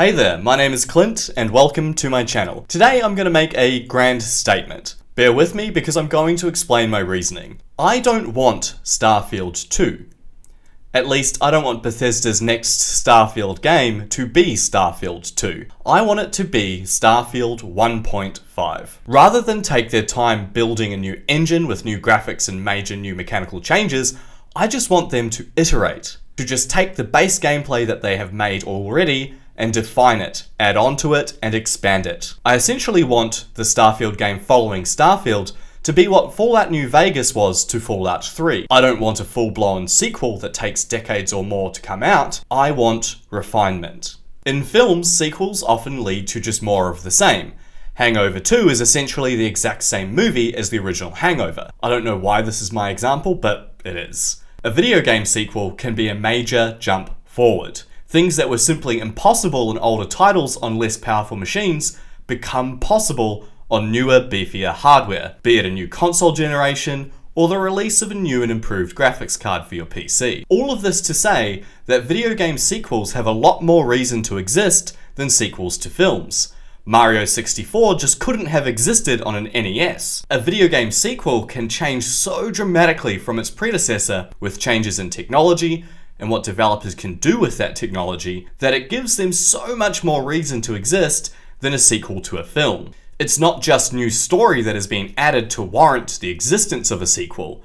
Hey there, my name is Clint and welcome to my channel. Today I'm going to make a grand statement. Bear with me because I'm going to explain my reasoning. I don't want Starfield 2. At least I don't want Bethesda's next Starfield game to be Starfield 2. I want it to be Starfield 1.5. Rather than take their time building a new engine with new graphics and major new mechanical changes, I just want them to iterate. To just take the base gameplay that they have made already and define it, add on to it, and expand it. I essentially want the Starfield game following Starfield to be what Fallout New Vegas was to Fallout 3. I don't want a full-blown sequel that takes decades or more to come out. I want refinement. In films, sequels often lead to just more of the same. Hangover 2 is essentially the exact same movie as the original Hangover. I don't know why this is my example, but it is. A video game sequel can be a major jump forward. Things that were simply impossible in older titles on less powerful machines become possible on newer, beefier hardware, be it a new console generation or the release of a new and improved graphics card for your PC. All of this to say that video game sequels have a lot more reason to exist than sequels to films. Mario 64 just couldn't have existed on an NES. A video game sequel can change so dramatically from its predecessor with changes in technology and what developers can do with that technology that it gives them so much more reason to exist than a sequel to a film. It's not just new story that is being added to warrant the existence of a sequel.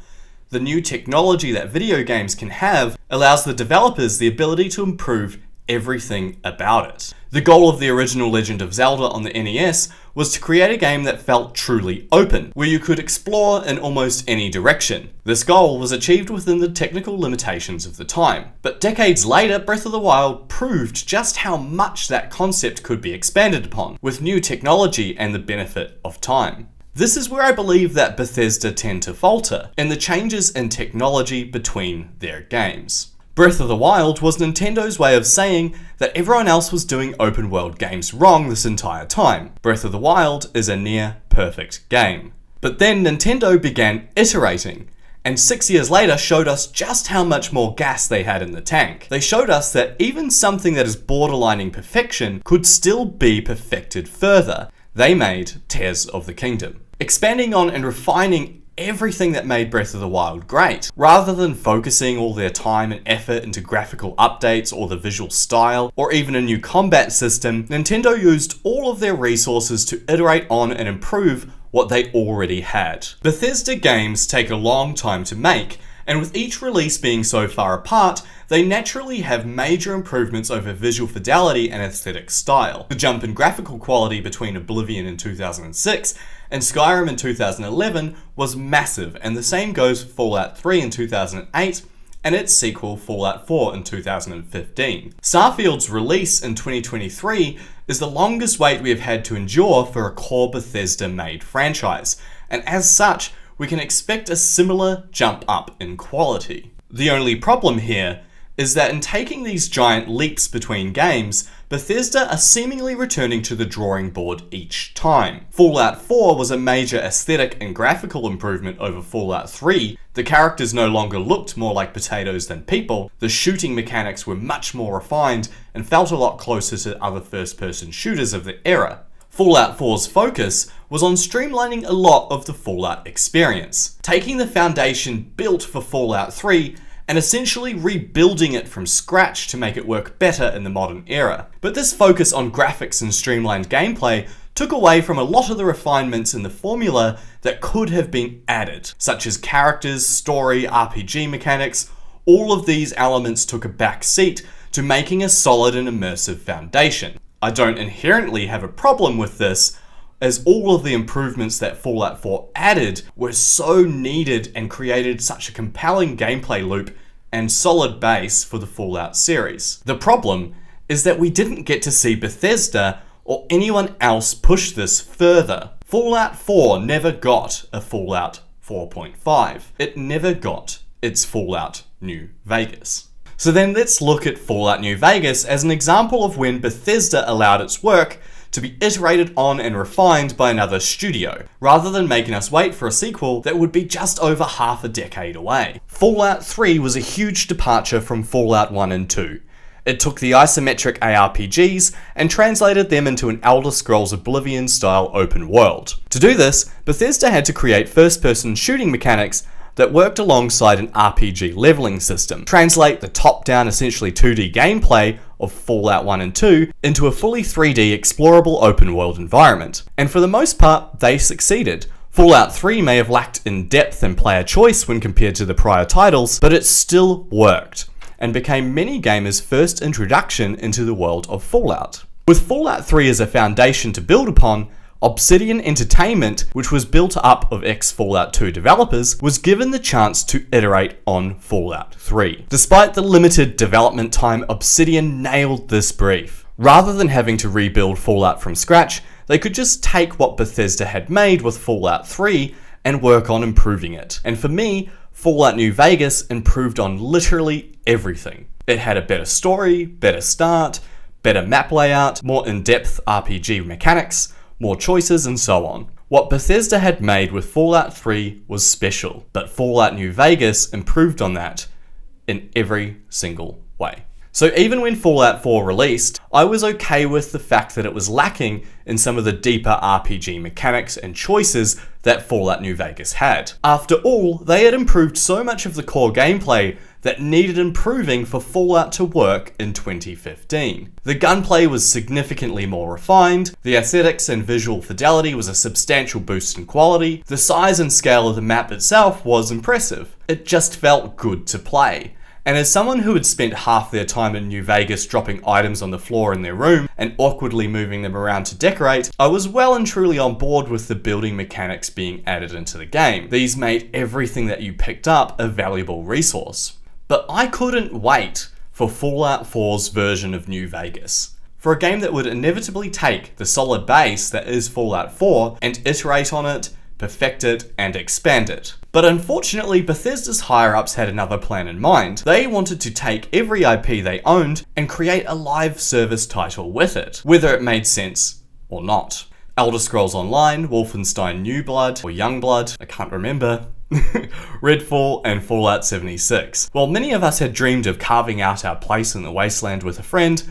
The new technology that video games can have allows the developers the ability to improve everything about it. The goal of the original Legend of Zelda on the NES was to create a game that felt truly open, where you could explore in almost any direction. This goal was achieved within the technical limitations of the time. But decades later, Breath of the Wild proved just how much that concept could be expanded upon, with new technology and the benefit of time. This is where I believe that Bethesda tend to falter, in the changes in technology between their games. Breath of the Wild was Nintendo's way of saying that everyone else was doing open world games wrong this entire time. Breath of the Wild is a near perfect game. But then Nintendo began iterating, and 6 years later showed us just how much more gas they had in the tank. They showed us that even something that is borderlining perfection could still be perfected further. They made Tears of the Kingdom, expanding on and refining everything that made Breath of the Wild great. Rather than focusing all their time and effort into graphical updates or the visual style, or even a new combat system, Nintendo used all of their resources to iterate on and improve what they already had. Bethesda games take a long time to make, and with each release being so far apart, they naturally have major improvements over visual fidelity and aesthetic style. The jump in graphical quality between Oblivion in 2006 and Skyrim in 2011 was massive, and the same goes for Fallout 3 in 2008 and its sequel Fallout 4 in 2015. Starfield's release in 2023 is the longest wait we have had to endure for a core Bethesda-made franchise, and as such, we can expect a similar jump up in quality. The only problem here is that in taking these giant leaps between games, Bethesda are seemingly returning to the drawing board each time. Fallout 4 was a major aesthetic and graphical improvement over Fallout 3. The characters no longer looked more like potatoes than people, the shooting mechanics were much more refined and felt a lot closer to other first-person shooters of the era. Fallout 4's focus was on streamlining a lot of the Fallout experience, taking the foundation built for Fallout 3 and essentially rebuilding it from scratch to make it work better in the modern era. But this focus on graphics and streamlined gameplay took away from a lot of the refinements in the formula that could have been added, such as characters, story, RPG mechanics. All of these elements took a back seat to making a solid and immersive foundation. I don't inherently have a problem with this, as all of the improvements that Fallout 4 added were so needed and created such a compelling gameplay loop and solid base for the Fallout series. The problem is that we didn't get to see Bethesda or anyone else push this further. Fallout 4 never got a Fallout 4.5. It never got its Fallout New Vegas. So then let's look at Fallout New Vegas as an example of when Bethesda allowed its work to be iterated on and refined by another studio, rather than making us wait for a sequel that would be just over half a decade away. Fallout 3 was a huge departure from Fallout 1 and 2. It took the isometric ARPGs and translated them into an Elder Scrolls Oblivion style open world. To do this, Bethesda had to create first-person shooting mechanics that worked alongside an RPG leveling system, translate the top-down, essentially 2D gameplay of Fallout 1 and 2 into a fully 3D explorable open world environment. And for the most part, they succeeded. Fallout 3 may have lacked in depth and player choice when compared to the prior titles, but it still worked, and became many gamers' first introduction into the world of Fallout. With Fallout 3 as a foundation to build upon, Obsidian Entertainment, which was built up of ex-Fallout 2 developers, was given the chance to iterate on Fallout 3. Despite the limited development time, Obsidian nailed this brief. Rather than having to rebuild Fallout from scratch, they could just take what Bethesda had made with Fallout 3 and work on improving it. And for me, Fallout New Vegas improved on literally everything. It had a better story, better start, better map layout, more in-depth RPG mechanics, more choices, and so on. What Bethesda had made with Fallout 3 was special, but Fallout New Vegas improved on that in every single way. So even when Fallout 4 released, I was okay with the fact that it was lacking in some of the deeper RPG mechanics and choices that Fallout New Vegas had. After all, they had improved so much of the core gameplay that needed improving for Fallout to work in 2015. The gunplay was significantly more refined, the aesthetics and visual fidelity was a substantial boost in quality, the size and scale of the map itself was impressive. It just felt good to play. And as someone who had spent half their time in New Vegas dropping items on the floor in their room and awkwardly moving them around to decorate, I was well and truly on board with the building mechanics being added into the game. These made everything that you picked up a valuable resource. But I couldn't wait for Fallout 4's version of New Vegas. For a game that would inevitably take the solid base that is Fallout 4 and iterate on it, perfect it, and expand it. But unfortunately, Bethesda's higher-ups had another plan in mind. They wanted to take every IP they owned and create a live service title with it, whether it made sense or not. Elder Scrolls Online, Wolfenstein New Blood, or Youngblood, I can't remember, Redfall, and Fallout 76. While many of us had dreamed of carving out our place in the wasteland with a friend,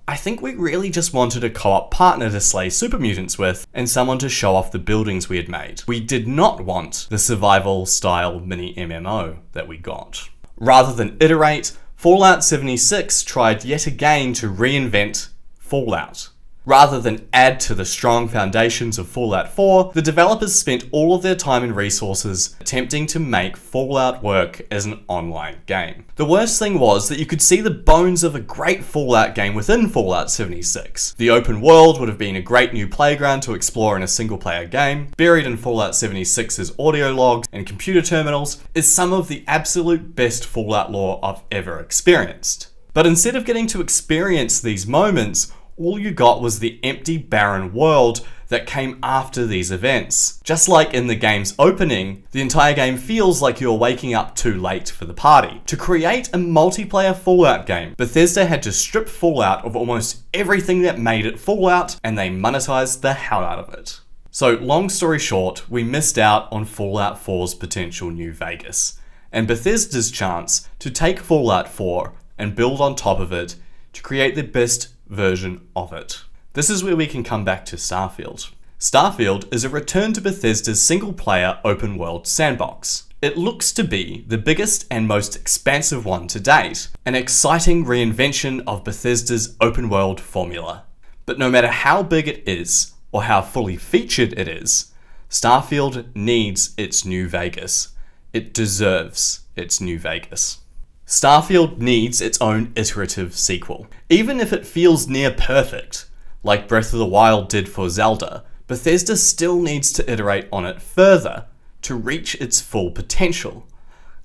I think we really just wanted a co-op partner to slay super mutants with, and someone to show off the buildings we had made. We did not want the survival-style mini MMO that we got. Rather than iterate, Fallout 76 tried yet again to reinvent Fallout. Rather than add to the strong foundations of Fallout 4, the developers spent all of their time and resources attempting to make Fallout work as an online game. The worst thing was that you could see the bones of a great Fallout game within Fallout 76. The open world would have been a great new playground to explore in a single-player game. Buried in Fallout 76's audio logs and computer terminals is some of the absolute best Fallout lore I've ever experienced. But instead of getting to experience these moments, all you got was the empty, barren world that came after these events. Just like in the game's opening, the entire game feels like you're waking up too late for the party. To create a multiplayer Fallout game, Bethesda had to strip Fallout of almost everything that made it Fallout, and they monetized the hell out of it. So, long story short, we missed out on Fallout 4's potential New Vegas, and Bethesda's chance to take Fallout 4 and build on top of it to create the best version of it. This is where we can come back to Starfield. Starfield is a return to Bethesda's single-player open-world sandbox. It looks to be the biggest and most expansive one to date, an exciting reinvention of Bethesda's open-world formula. But no matter how big it is, or how fully featured it is, Starfield needs its New Vegas. It deserves its New Vegas. Starfield needs its own iterative sequel. Even if it feels near perfect, like Breath of the Wild did for Zelda, Bethesda still needs to iterate on it further to reach its full potential.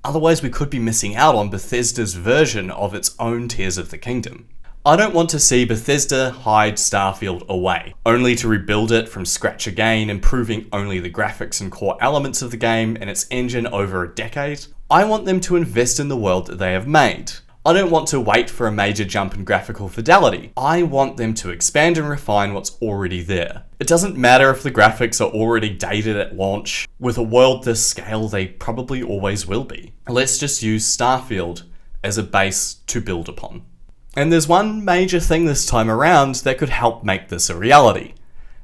Otherwise, we could be missing out on Bethesda's version of its own Tears of the Kingdom. I don't want to see Bethesda hide Starfield away, only to rebuild it from scratch again, improving only the graphics and core elements of the game and its engine over a decade. I want them to invest in the world that they have made. I don't want to wait for a major jump in graphical fidelity. I want them to expand and refine what's already there. It doesn't matter if the graphics are already dated at launch. With a world this scale, they probably always will be. Let's just use Starfield as a base to build upon. And there's one major thing this time around that could help make this a reality,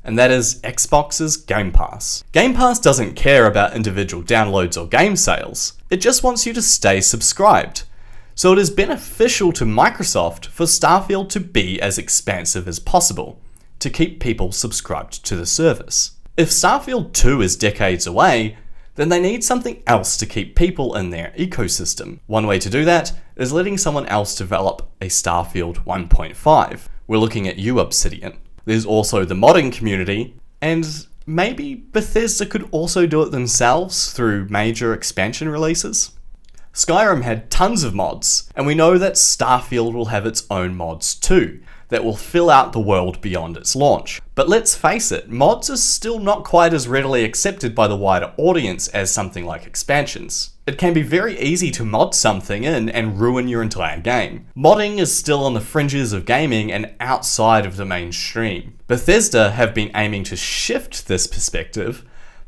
and that is Xbox's Game Pass. Game Pass doesn't care about individual downloads or game sales, it just wants you to stay subscribed. So it is beneficial to Microsoft for Starfield to be as expansive as possible, to keep people subscribed to the service. If Starfield 2 is decades away, then they need something else to keep people in their ecosystem. One way to do that is letting someone else develop a Starfield 1.5. We're looking at you, Obsidian. There's also the modding community, and maybe Bethesda could also do it themselves through major expansion releases. Skyrim had tons of mods, and we know that Starfield will have its own mods too, that will fill out the world beyond its launch. But let's face it, mods are still not quite as readily accepted by the wider audience as something like expansions. It can be very easy to mod something in and ruin your entire game. Modding is still on the fringes of gaming and outside of the mainstream. Bethesda have been aiming to shift this perspective,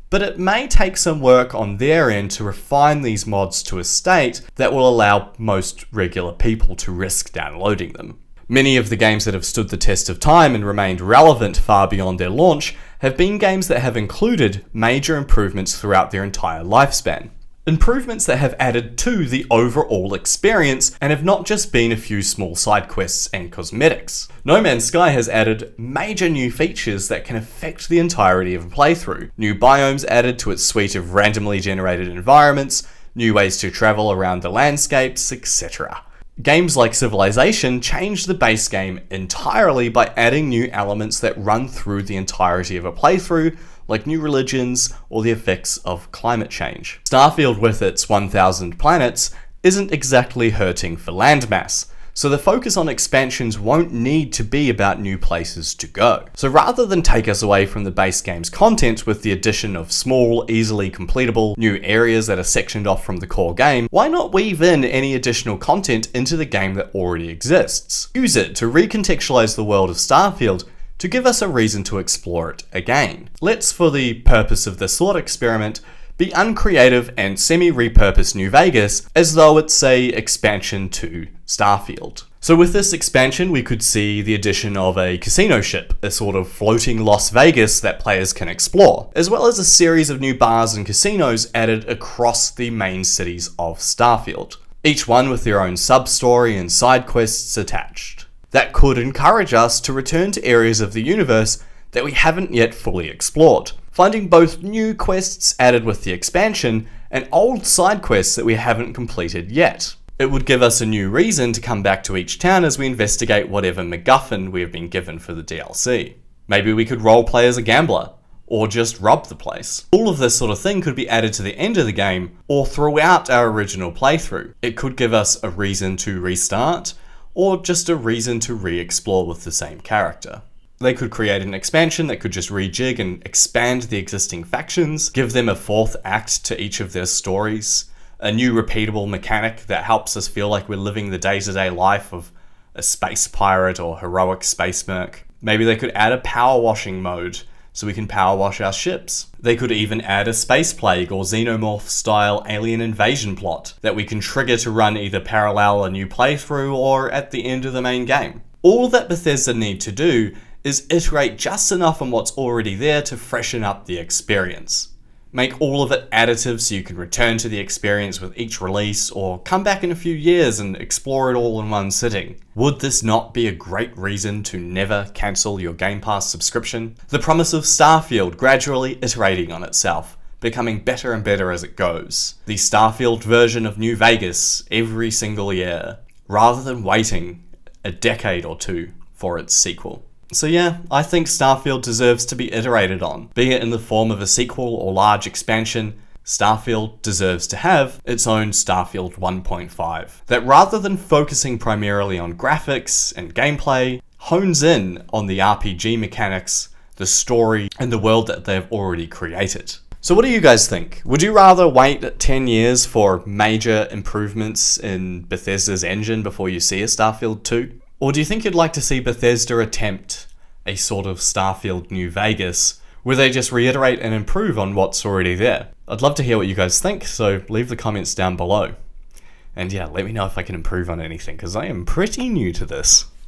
but it may take some work on their end to refine these mods to a state that will allow most regular people to risk downloading them. Many of the games that have stood the test of time and remained relevant far beyond their launch have been games that have included major improvements throughout their entire lifespan. Improvements that have added to the overall experience and have not just been a few small side quests and cosmetics. No Man's Sky has added major new features that can affect the entirety of a playthrough. New biomes added to its suite of randomly generated environments, new ways to travel around the landscapes, etc. Games like Civilization changed the base game entirely by adding new elements that run through the entirety of a playthrough, like new religions or the effects of climate change. Starfield, with its 1,000 planets, isn't exactly hurting for landmass, so the focus on expansions won't need to be about new places to go. So rather than take us away from the base game's content with the addition of small, easily completable new areas that are sectioned off from the core game, why not weave in any additional content into the game that already exists? Use it to recontextualize the world of Starfield to give us a reason to explore it again. Let's, for the purpose of this thought experiment, be uncreative and semi-repurpose New Vegas as though it's a expansion to Starfield. So with this expansion, we could see the addition of a casino ship, a sort of floating Las Vegas that players can explore, as well as a series of new bars and casinos added across the main cities of Starfield, each one with their own sub-story and side quests attached. That could encourage us to return to areas of the universe that we haven't yet fully explored, finding both new quests added with the expansion and old side quests that we haven't completed yet. It would give us a new reason to come back to each town as we investigate whatever MacGuffin we have been given for the DLC. Maybe we could roleplay as a gambler, or just rob the place. All of this sort of thing could be added to the end of the game, or throughout our original playthrough. It could give us a reason to restart, or just a reason to re-explore with the same character. They could create an expansion that could just rejig and expand the existing factions, give them a fourth act to each of their stories, a new repeatable mechanic that helps us feel like we're living the day-to-day life of a space pirate or heroic space merc. Maybe they could add a power washing mode so we can power wash our ships. They could even add a space plague or xenomorph style alien invasion plot that we can trigger to run either parallel a new playthrough or at the end of the main game. All that Bethesda need to do is iterate just enough on what's already there to freshen up the experience. Make all of it additive so you can return to the experience with each release, or come back in a few years and explore it all in one sitting. Would this not be a great reason to never cancel your Game Pass subscription? The promise of Starfield gradually iterating on itself, becoming better and better as it goes. The Starfield version of New Vegas every single year, rather than waiting a decade or two for its sequel. So yeah, I think Starfield deserves to be iterated on. Be it in the form of a sequel or large expansion, Starfield deserves to have its own Starfield 1.5. That rather than focusing primarily on graphics and gameplay, hones in on the RPG mechanics, the story, and the world that they've already created. So what do you guys think? Would you rather wait 10 years for major improvements in Bethesda's engine before you see a Starfield 2? Or do you think you'd like to see Bethesda attempt a sort of Starfield New Vegas, where they just reiterate and improve on what's already there? I'd love to hear what you guys think, so leave the comments down below. And yeah, let me know if I can improve on anything, because I am pretty new to this.